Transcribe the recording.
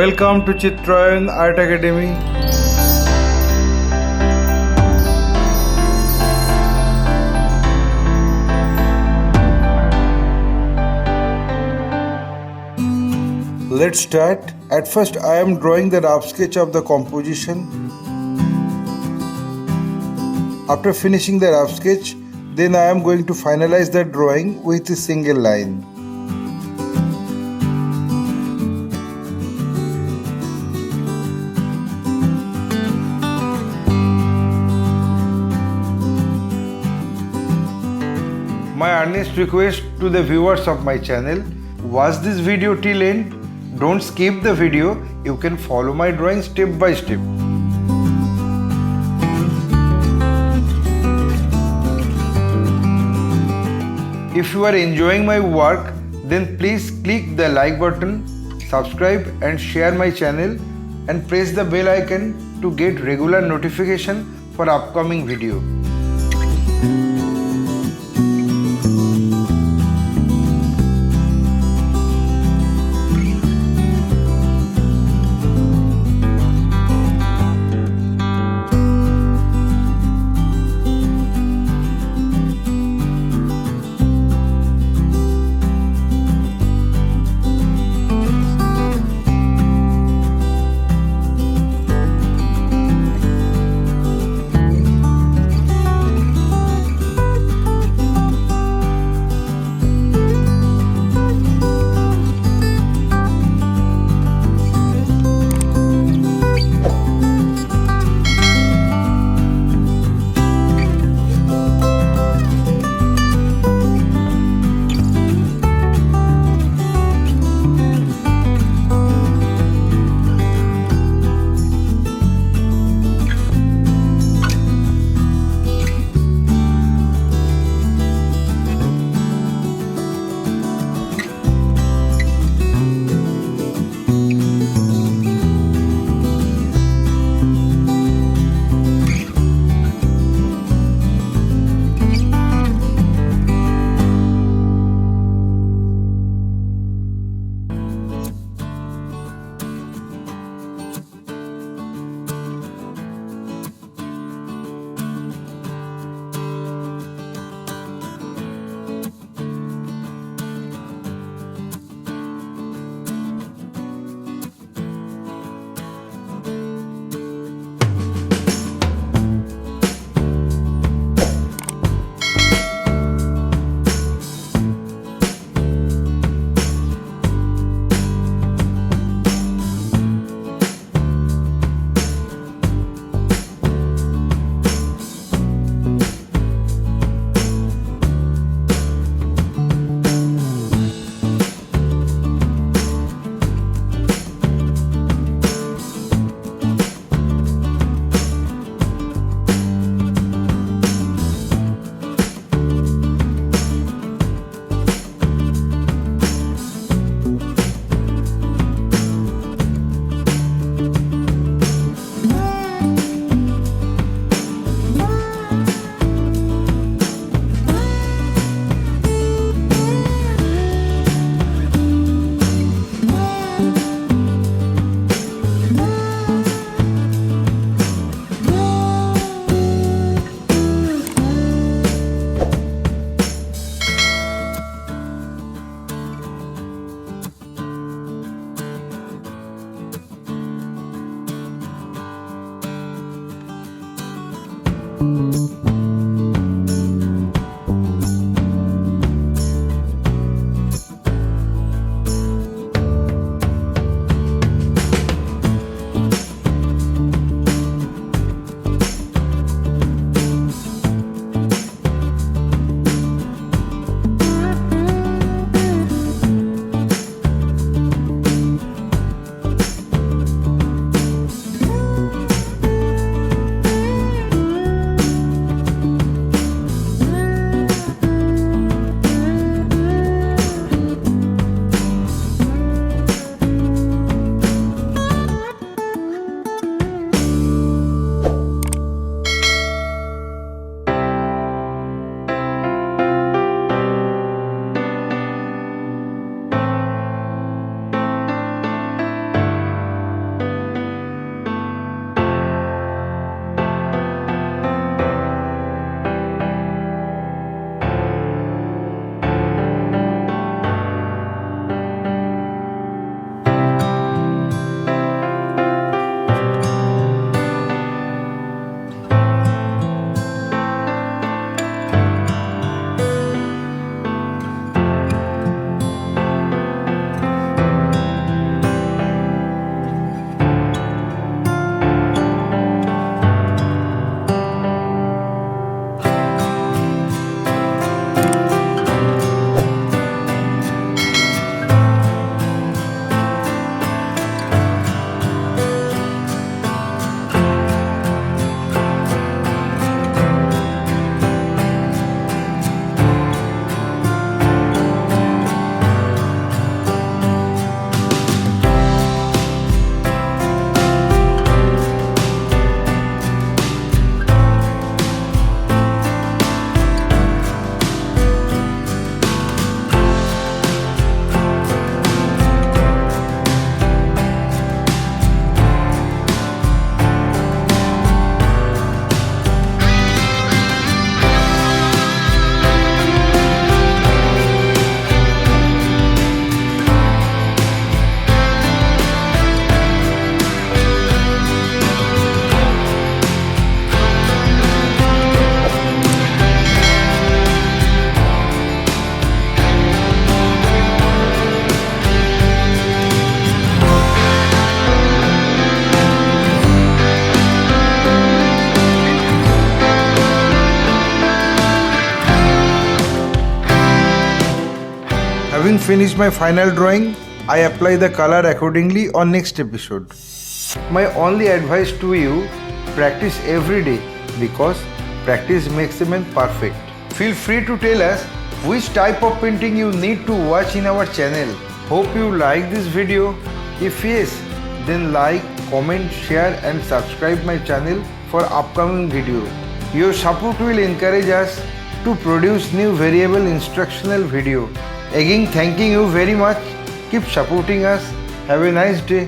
Welcome to Chitrayan Art Academy. Let's start. At first I am drawing the rough sketch of the composition. After finishing the rough sketch, then I am going to finalize the drawing with a single line. My earnest request to the viewers of my channel, watch this video till end. Don't skip the video. You can follow my drawing step by step. If you are enjoying my work, then please click the like button, subscribe and share my channel and press the bell icon to get regular notification for upcoming video. Having finished my final drawing, I apply the color accordingly on next episode. My only advice to you, practice every day because practice makes a man perfect. Feel free to tell us which type of painting you need to watch in our channel. Hope you like this video. If yes, then like, comment, share and subscribe my channel for upcoming video. Your support will encourage us to produce new variable instructional video. Again, thanking you very much. Keep supporting us. Have a nice day.